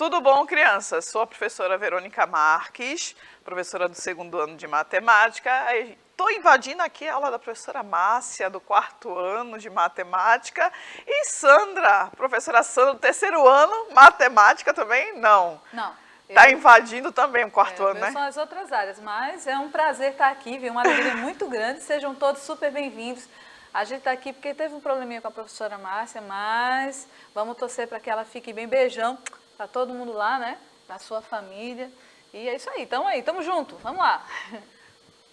Tudo bom, crianças? Sou a professora Verônica Marques, professora do 2º ano de matemática. Estou invadindo aqui a aula da professora Márcia, do 4º ano de matemática. E Sandra, professora Sandra, do 3º ano, matemática também? Não. Não. Está invadindo também o 4º ano, né? São as outras áreas, mas é um prazer estar aqui, viu? Uma alegria muito grande. Sejam todos super bem-vindos. A gente está aqui porque teve um probleminha com a professora Márcia, mas vamos torcer para que ela fique bem. Beijão para todo mundo lá, né? Para sua família. E é isso aí, tamo junto, vamos lá.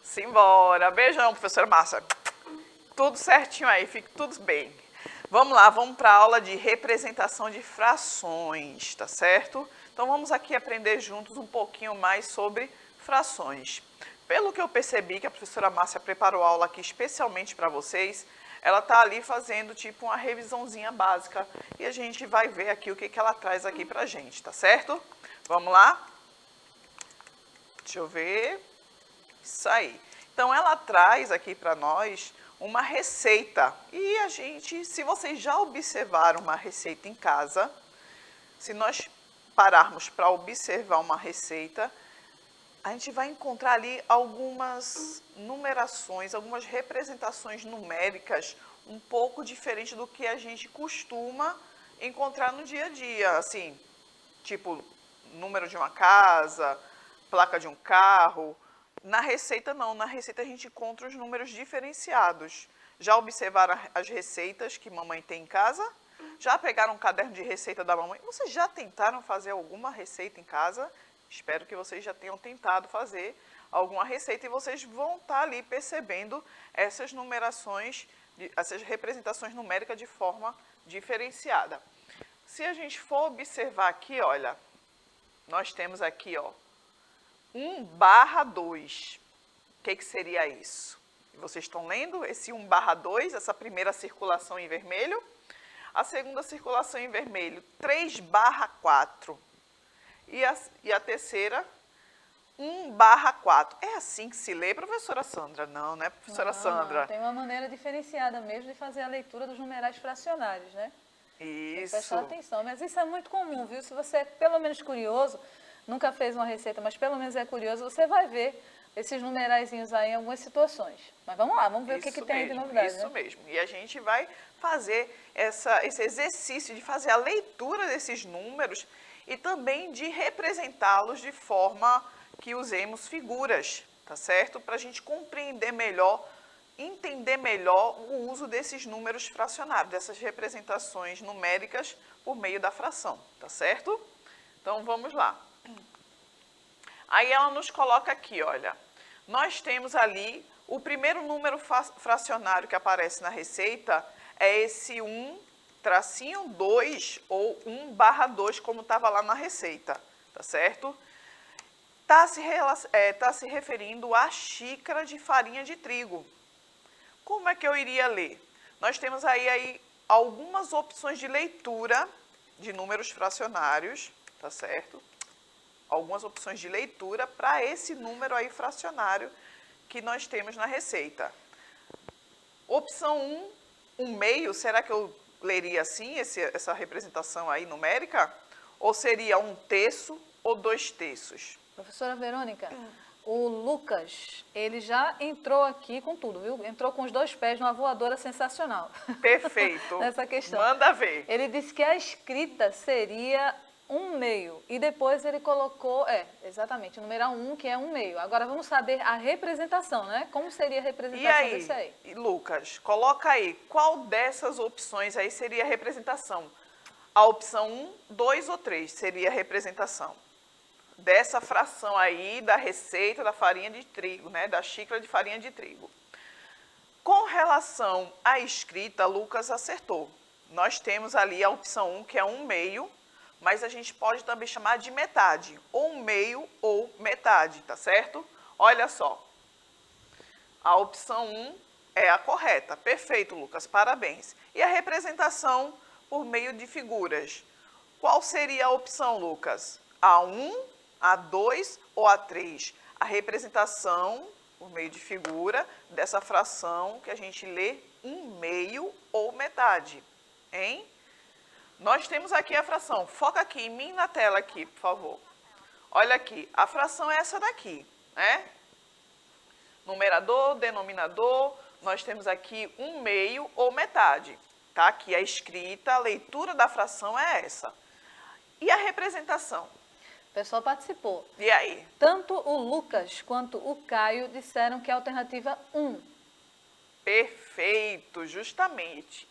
Simbora. Beijão, professora Márcia. Tudo certinho aí, fique tudo bem. Vamos lá, vamos para a aula de representação de frações, tá certo? Então vamos aqui aprender juntos um pouquinho mais sobre frações. Pelo que eu percebi que a professora Márcia preparou a aula aqui especialmente para vocês, ela está ali fazendo tipo uma revisãozinha básica e a gente vai ver aqui o que ela traz aqui para a gente, tá certo? Vamos lá? Deixa eu ver. Isso aí. Então ela traz aqui para nós uma receita. E a gente, se vocês já observaram uma receita em casa, se nós pararmos para observar uma receita, a gente vai encontrar ali algumas numerações, algumas representações numéricas um pouco diferente do que a gente costuma encontrar no dia a dia, assim, tipo número de uma casa, placa de um carro. Na receita não, na receita a gente encontra os números diferenciados. Já observaram as receitas que mamãe tem em casa? Já pegaram um caderno de receita da mamãe? Vocês já tentaram fazer alguma receita em casa? Espero que vocês já tenham tentado fazer alguma receita e vocês vão estar ali percebendo essas numerações, essas representações numéricas de forma diferenciada. Se a gente for observar aqui, olha, nós temos aqui, ó, 1/2. O que seria isso? Vocês estão lendo esse 1/2, essa primeira circulação em vermelho? A segunda circulação em vermelho, 3/4. E a terceira, 1/4. É assim que se lê, professora Sandra? Não, né, professora Sandra? Não, tem uma maneira diferenciada mesmo de fazer a leitura dos numerais fracionários, né? Isso. Tem que prestar atenção, mas isso é muito comum, viu? Se você é pelo menos curioso, nunca fez uma receita, mas pelo menos é curioso, você vai ver esses numeraizinhos aí em algumas situações. Mas vamos lá, vamos ver o que tem de novidade. Isso mesmo. E a gente vai fazer esse exercício de fazer a leitura desses números e também de representá-los de forma que usemos figuras, tá certo? Para a gente compreender melhor, entender melhor o uso desses números fracionários, dessas representações numéricas por meio da fração, tá certo? Então vamos lá. Aí ela nos coloca aqui, olha, nós temos ali, o primeiro número fracionário que aparece na receita é esse 1-2 ou 1/2, como estava lá na receita, tá certo? Tá se referindo à xícara de farinha de trigo. Como é que eu iria ler? Nós temos aí algumas opções de leitura de números fracionários, tá certo? Algumas opções de leitura para esse número aí fracionário que nós temos na receita. Opção 1 meio, será que eu leria assim essa representação aí numérica? Ou seria 1/3 ou 2/3? Professora Verônica, o Lucas, ele já entrou aqui com tudo, viu? Entrou com os 2 pés numa voadora sensacional. Perfeito. Nessa questão. Manda ver. Ele disse que a escrita seria 1/2. E depois ele colocou, exatamente, o numeral 1, que é 1/2. Agora vamos saber a representação, né? Como seria a representação desse aí? E Lucas, coloca aí, qual dessas opções aí seria a representação? A opção 1, 2 ou 3 seria a representação dessa fração aí da receita da farinha de trigo, né? Da xícara de farinha de trigo. Com relação à escrita, Lucas acertou. Nós temos ali a opção 1, que é 1/2, mas a gente pode também chamar de metade, ou 1/2 ou metade, tá certo? Olha só, a opção 1 é a correta. Perfeito, Lucas, parabéns. E a representação por meio de figuras? Qual seria a opção, Lucas? A1, A2 ou A3? A representação por meio de figura dessa fração que a gente lê 1/2 ou metade, hein? Nós temos aqui a fração. Foca aqui em mim na tela aqui, por favor. Olha aqui, a fração é essa daqui, né? Numerador, denominador, nós temos aqui 1/2 ou metade. Tá? Aqui a escrita, a leitura da fração é essa. E a representação? O pessoal participou. E aí? Tanto o Lucas quanto o Caio disseram que é a alternativa 1. Perfeito, justamente.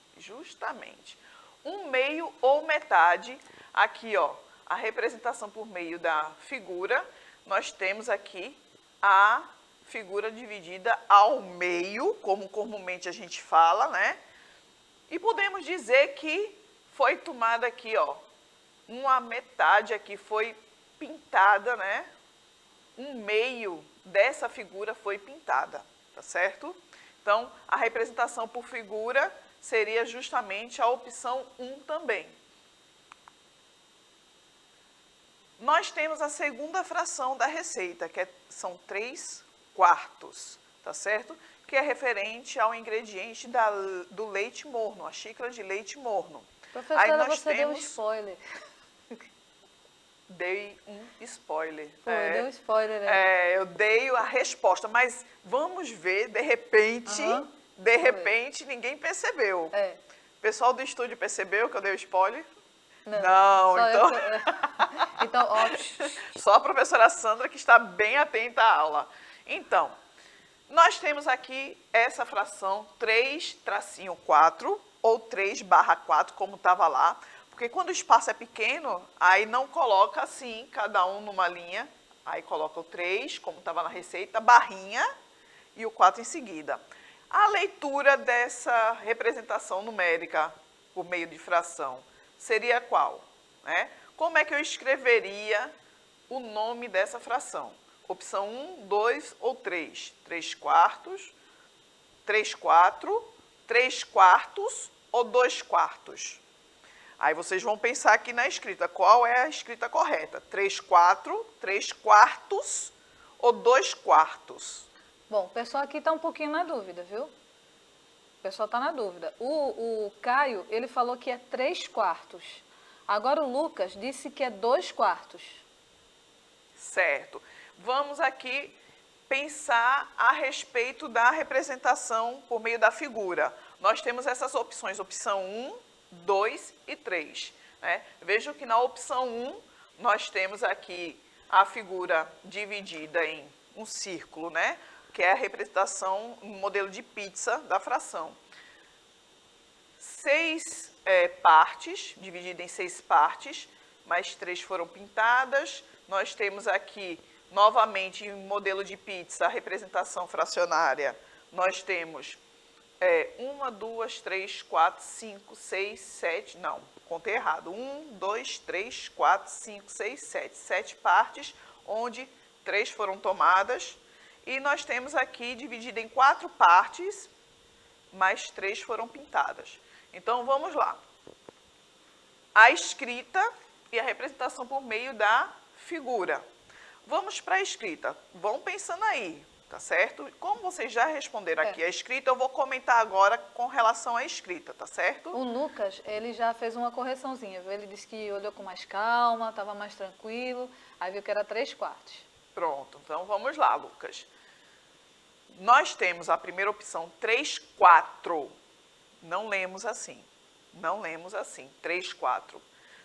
1/2 ou metade. Aqui, ó, a representação por meio da figura. Nós temos aqui a figura dividida ao meio, como comumente a gente fala, né? E podemos dizer que foi tomada aqui, ó, uma metade aqui foi pintada, né? 1/2 dessa figura foi pintada, tá certo? Então, a representação por figura seria justamente a opção 1 também. Nós temos a segunda fração da receita, que são 3/4, tá certo? Que é referente ao ingrediente do leite morno, a xícara de leite morno. Professora, Aí nós você deu um temos... spoiler. Dei um spoiler. Foi, deu um spoiler, né? Eu dei a resposta, mas vamos ver, de repente, ninguém percebeu. É. O pessoal do estúdio percebeu que eu dei o spoiler? Não, então... Então, ó. Só a professora Sandra que está bem atenta à aula. Então, nós temos aqui essa fração 3-4 ou 3/4, como estava lá. Porque quando o espaço é pequeno, aí não coloca assim, cada um numa linha. Aí coloca o 3, como estava na receita, barrinha, e o 4 em seguida. A leitura dessa representação numérica por meio de fração seria qual? Né? Como é que eu escreveria o nome dessa fração? Opção 1, 2 ou 3? 3/4, 3/4, 3/4 ou 2/4? Aí vocês vão pensar aqui na escrita, qual é a escrita correta? 3/4, 3/4 ou 2/4? Bom, o pessoal aqui está um pouquinho na dúvida, viu? O pessoal está na dúvida. O Caio, ele falou que é 3/4. Agora o Lucas disse que é 2/4. Certo. Vamos aqui pensar a respeito da representação por meio da figura. Nós temos essas opções, opção 1, 2 e 3. Né? Vejo que na opção 1, nós temos aqui a figura dividida em um círculo, né? Que é a representação, um modelo de pizza da fração. 6 partes, dividida em 6 partes, mais 3 foram pintadas. Nós temos aqui, novamente, em modelo de pizza, a representação fracionária. Nós temos 1, 2, 3, 4, 5, 6, 7, não, contei errado. 1, 2, 3, 4, 5, 6, 7. 7 partes, onde 3 foram tomadas. E nós temos aqui dividido em 4 partes, mais 3 foram pintadas. Então, vamos lá. A escrita e a representação por meio da figura. Vamos para a escrita. Vão pensando aí, tá certo? Como vocês já responderam aqui a escrita, eu vou comentar agora com relação à escrita, tá certo? O Lucas, ele já fez uma correçãozinha, viu? Ele disse que olhou com mais calma, estava mais tranquilo, aí viu que era 3/4. Pronto, então vamos lá, Lucas. Nós temos a primeira opção, 3/4. Não lemos assim. Não lemos assim, 3/4.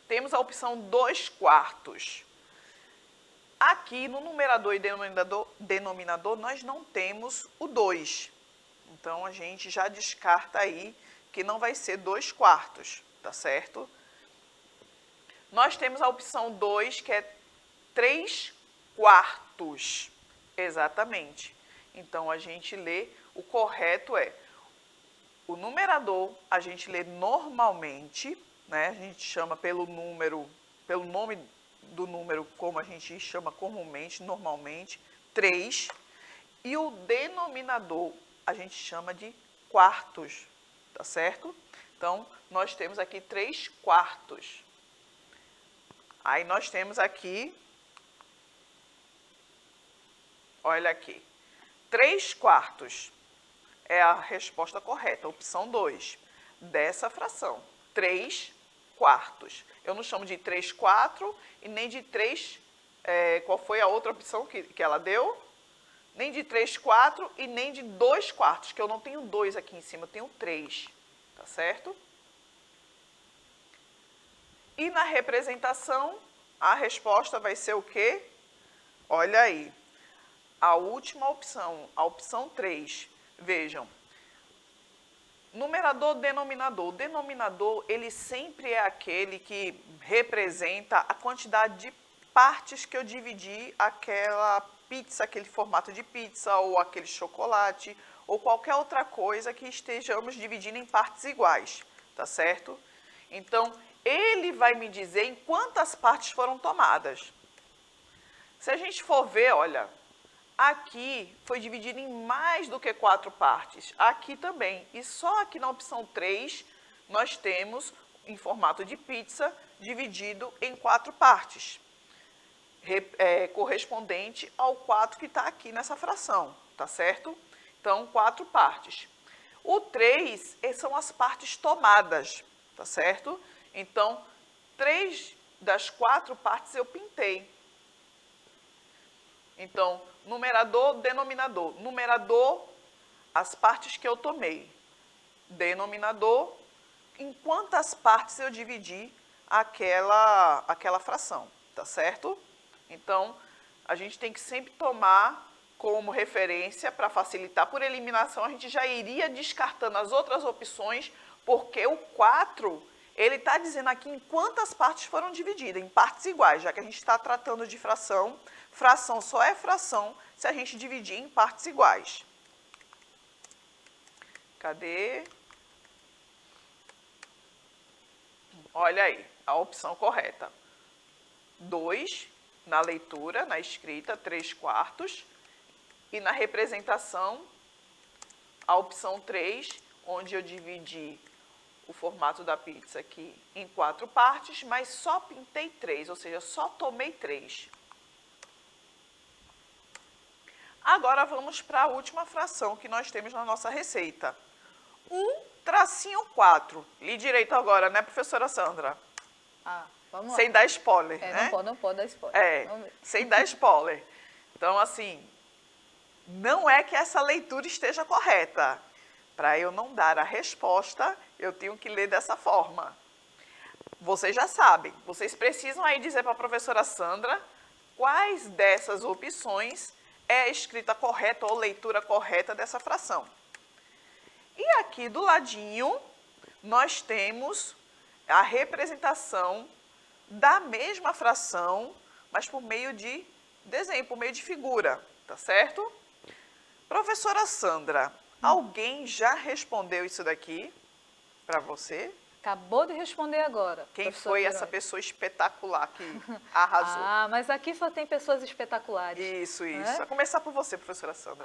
Temos a opção 2/4. Aqui no numerador e denominador, nós não temos o 2. Então, a gente já descarta aí que não vai ser 2/4, tá certo? Nós temos a opção 2, que é 3/4. Exatamente. Então, a gente lê, o correto é, o numerador a gente lê normalmente, né? A gente chama pelo nome do número, como a gente chama comumente, normalmente, 3. E o denominador a gente chama de quartos, tá certo? Então, nós temos aqui 3/4. Aí nós temos aqui, olha aqui, 3/4 é a resposta correta, opção 2, dessa fração. 3 quartos. Eu não chamo de 3/4 e nem de 3, qual foi a outra opção que ela deu? Nem de 3/4 e nem de 2/4, que eu não tenho 2 aqui em cima, eu tenho 3, tá certo? E na representação, a resposta vai ser o quê? Olha aí, a última opção, a opção 3. Vejam, numerador, denominador. O denominador, ele sempre é aquele que representa a quantidade de partes que eu dividi aquela pizza, aquele formato de pizza, ou aquele chocolate, ou qualquer outra coisa que estejamos dividindo em partes iguais, tá certo? Então, ele vai me dizer em quantas partes foram tomadas. Se a gente for ver, olha, aqui foi dividido em mais do que 4 partes, aqui também. E só aqui na opção 3, nós temos, em formato de pizza, dividido em 4 partes, correspondente ao 4 que está aqui nessa fração, tá certo? Então, 4 partes. O 3 são as partes tomadas, tá certo? Então, 3 das 4 partes eu pintei. Então, numerador, denominador. Numerador, as partes que eu tomei. Denominador, em quantas partes eu dividi aquela fração, tá certo? Então, a gente tem que sempre tomar como referência, para facilitar por eliminação, a gente já iria descartando as outras opções, porque o 4, ele está dizendo aqui em quantas partes foram divididas, em partes iguais, já que a gente está tratando de fração. Fração só é fração se a gente dividir em partes iguais. Cadê? Olha aí, a opção correta. 2 na leitura, na escrita, 3/4. E na representação, a opção 3, onde eu dividi o formato da pizza aqui em 4 partes, mas só pintei 3, ou seja, só tomei 3. Agora vamos para a última fração que nós temos na nossa receita. 1/4. Li direito agora, né, professora Sandra? Vamos lá. Sem dar spoiler, né? Não pode dar spoiler. Sem dar spoiler. Então, assim, não é que essa leitura esteja correta. Para eu não dar a resposta, eu tenho que ler dessa forma. Vocês já sabem, vocês precisam aí dizer para a professora Sandra quais dessas opções é a escrita correta ou leitura correta dessa fração. E aqui do ladinho, nós temos a representação da mesma fração, mas por meio de desenho, por meio de figura, tá certo? Professora Sandra, alguém já respondeu isso daqui para você? Acabou de responder agora. Quem foi essa pessoa espetacular que arrasou? Mas aqui só tem pessoas espetaculares. Isso. Vai começar por você, professora Sandra.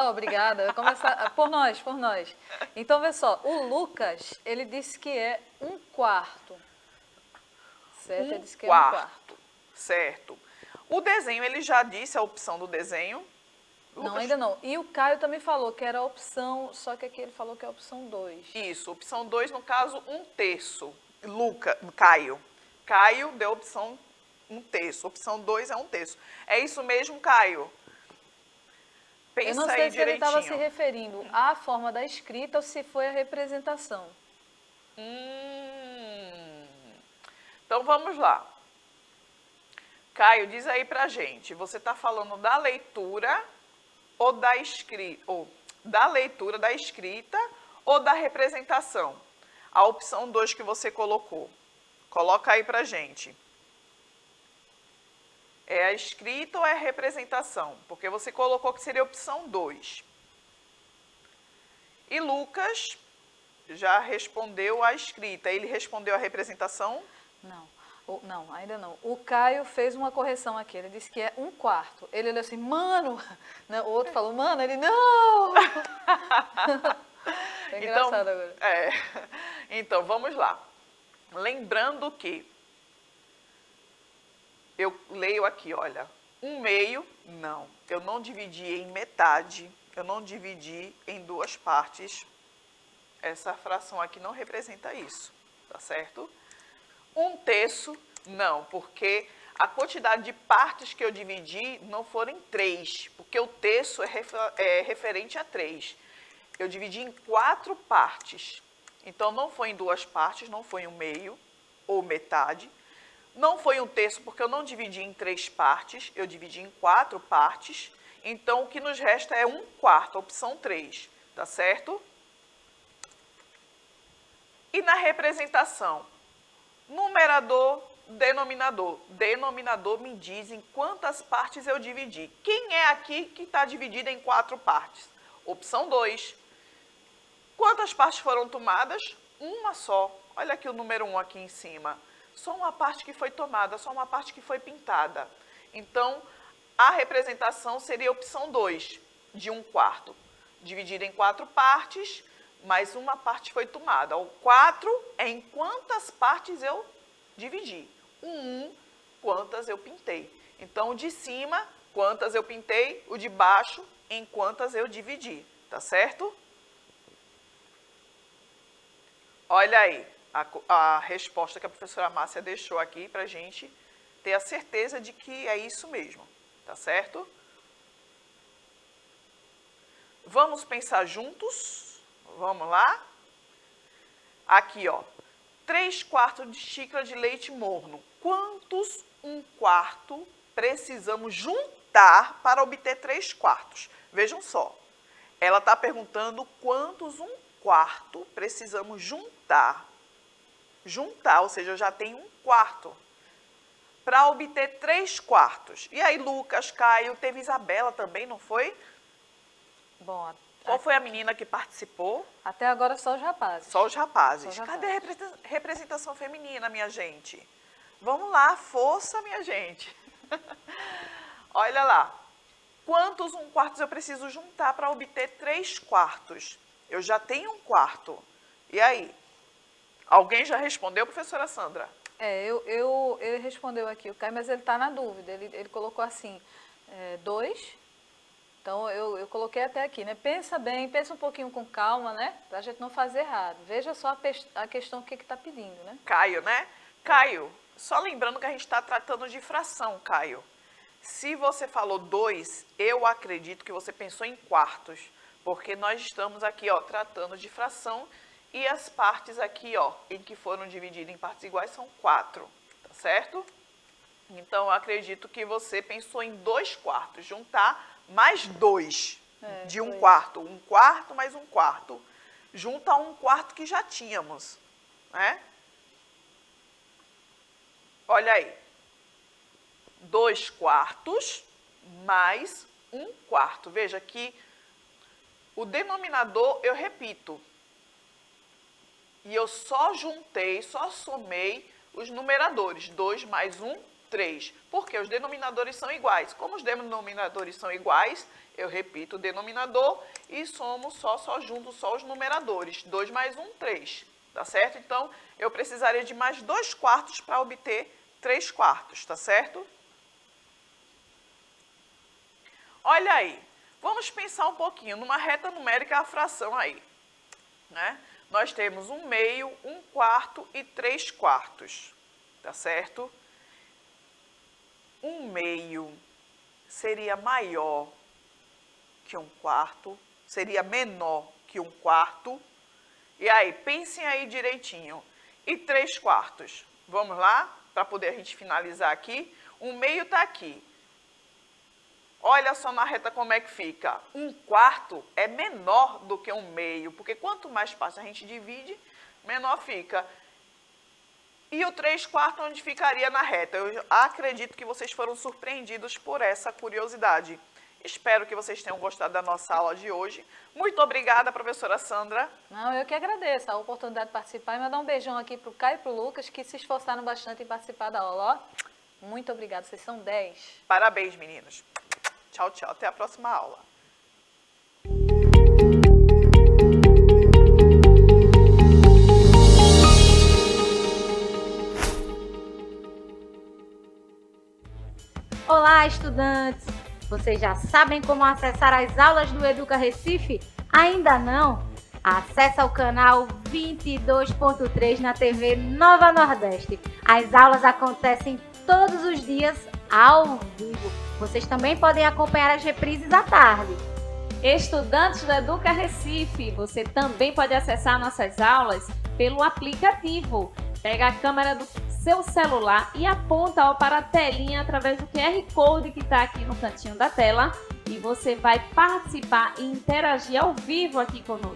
Obrigada. Vai começar por nós. Então, vê só, o Lucas, ele disse que é 1/4. Certo? Ele disse que é 1/4. Certo. O desenho, ele já disse a opção do desenho. Lucas? Não, ainda não. E o Caio também falou que era a opção, só que aqui ele falou que é a opção 2. Isso, opção 2, no caso, 1/3. Caio. Caio deu a opção 1/3. Opção 2 é 1/3. É isso mesmo, Caio? Pensa aí direitinho. Eu não sei se ele estava se referindo à forma da escrita ou se foi a representação. Então, vamos lá. Caio, diz aí pra gente, você está falando da leitura ou da escrita, ou da leitura da escrita ou da representação? A opção 2 que você colocou. Coloca aí pra gente. É a escrita ou é a representação? Porque você colocou que seria a opção 2. E Lucas já respondeu a escrita. Ele respondeu a representação? Não, ainda não. O Caio fez uma correção aqui, ele disse que é 1/4. Ele olhou assim, mano, o outro falou, mano, ele não! É engraçado agora. Então, vamos lá. Lembrando que eu leio aqui, olha, 1/2, não. Eu não dividi em metade, eu não dividi em 2 partes. Essa fração aqui não representa isso, tá certo? 1/3, não, porque a quantidade de partes que eu dividi não foram em 3, porque o terço é referente a 3. Eu dividi em 4 partes. Então, não foi em 2 partes, não foi em 1/2 ou metade. Não foi 1/3, porque eu não dividi em 3 partes, eu dividi em 4 partes. Então, o que nos resta é 1/4, opção 3, tá certo? E na representação, numerador, denominador. Denominador me diz em quantas partes eu dividi. Quem é aqui que está dividida em 4 partes? Opção 2. Quantas partes foram tomadas? Uma só. Olha aqui o número 1 aqui em cima. Só uma parte que foi tomada, só uma parte que foi pintada. Então, a representação seria a opção 2, de 1/4. Dividida em 4 partes, mas uma parte foi tomada. O 4 é em quantas partes eu dividi. O 1, quantas eu pintei. Então, o de cima, quantas eu pintei. O de baixo, em quantas eu dividi. Tá certo? Olha aí a resposta que a professora Márcia deixou aqui para a gente ter a certeza de que é isso mesmo, tá certo? Vamos pensar juntos? Vamos lá? Aqui, ó, 3/4 de xícara de leite morno. Quantos 1/4 precisamos juntar para obter 3/4? Vejam só, ela está perguntando quantos 1/4 precisamos juntar. Juntar, ou seja, eu já tenho 1/4 para obter 3/4. E aí, Lucas, Caio, teve Isabela também, não foi? Bom, Qual foi a menina que participou? até agora só os rapazes. Só os rapazes. Só os Cadê a representação feminina, minha gente? Vamos lá, força, minha gente. Olha lá. Quantos 1/4 eu preciso juntar para obter 3/4? Eu já tenho 1/4. E aí? Alguém já respondeu, professora Sandra? Ele respondeu aqui, o Caio, mas ele está na dúvida. Ele colocou assim, 2. Então, eu coloquei até aqui, né? Pensa bem, pensa um pouquinho com calma, né? Para a gente não fazer errado. Veja só a questão que está pedindo, né? Caio, né? Caio, só lembrando que a gente está tratando de fração, Caio. Se você falou 2, eu acredito que você pensou em quartos, porque nós estamos aqui, ó, tratando de fração e as partes aqui, ó, em que foram divididas em partes iguais são 4, tá certo? Então, eu acredito que você pensou em 2/4, juntar mais 2 de 1/4. 1/4 mais 1/4. Junta a 1/4 que já tínhamos, né? Olha aí. 2/4 mais 1/4. Veja que o denominador eu repito. E eu só juntei, só somei os numeradores. 2 mais 1, 3. Porque os denominadores são iguais. Como os denominadores são iguais, eu repito o denominador e somo só junto só os numeradores. 2 mais 1, 3. Tá certo? Então, eu precisaria de mais 2/4 para obter 3/4, tá certo? Olha aí, vamos pensar um pouquinho numa reta numérica a fração aí, né? Nós temos 1/2, 1/4 e 3/4, tá certo? 1/2 seria maior que 1/4, seria menor que 1/4. E aí, pensem aí direitinho. E 3/4? Vamos lá, para poder a gente finalizar aqui. 1/2 está aqui. Olha só na reta como é que fica. 1/4 é menor do que 1/2, porque quanto mais partes a gente divide, menor fica. E o 3/4 onde ficaria na reta? Eu acredito que vocês foram surpreendidos por essa curiosidade. Espero que vocês tenham gostado da nossa aula de hoje. Muito obrigada, professora Sandra. Não, eu que agradeço a oportunidade de participar e mandar um beijão aqui para o Caio e para o Lucas, que se esforçaram bastante em participar da aula. Ó, muito obrigada, vocês são 10. Parabéns, meninos. Tchau, tchau. Até a próxima aula. Olá, estudantes! Vocês já sabem como acessar as aulas do Educa Recife? Ainda não? Acesse o canal 22.3 na TV Nova Nordeste. As aulas acontecem todos os dias ao vivo. Vocês também podem acompanhar as reprises à tarde. Estudantes do Educa Recife, você também pode acessar nossas aulas pelo aplicativo. Pega a câmera do seu celular e aponta para a telinha através do QR Code que está aqui no cantinho da tela e você vai participar e interagir ao vivo aqui conosco.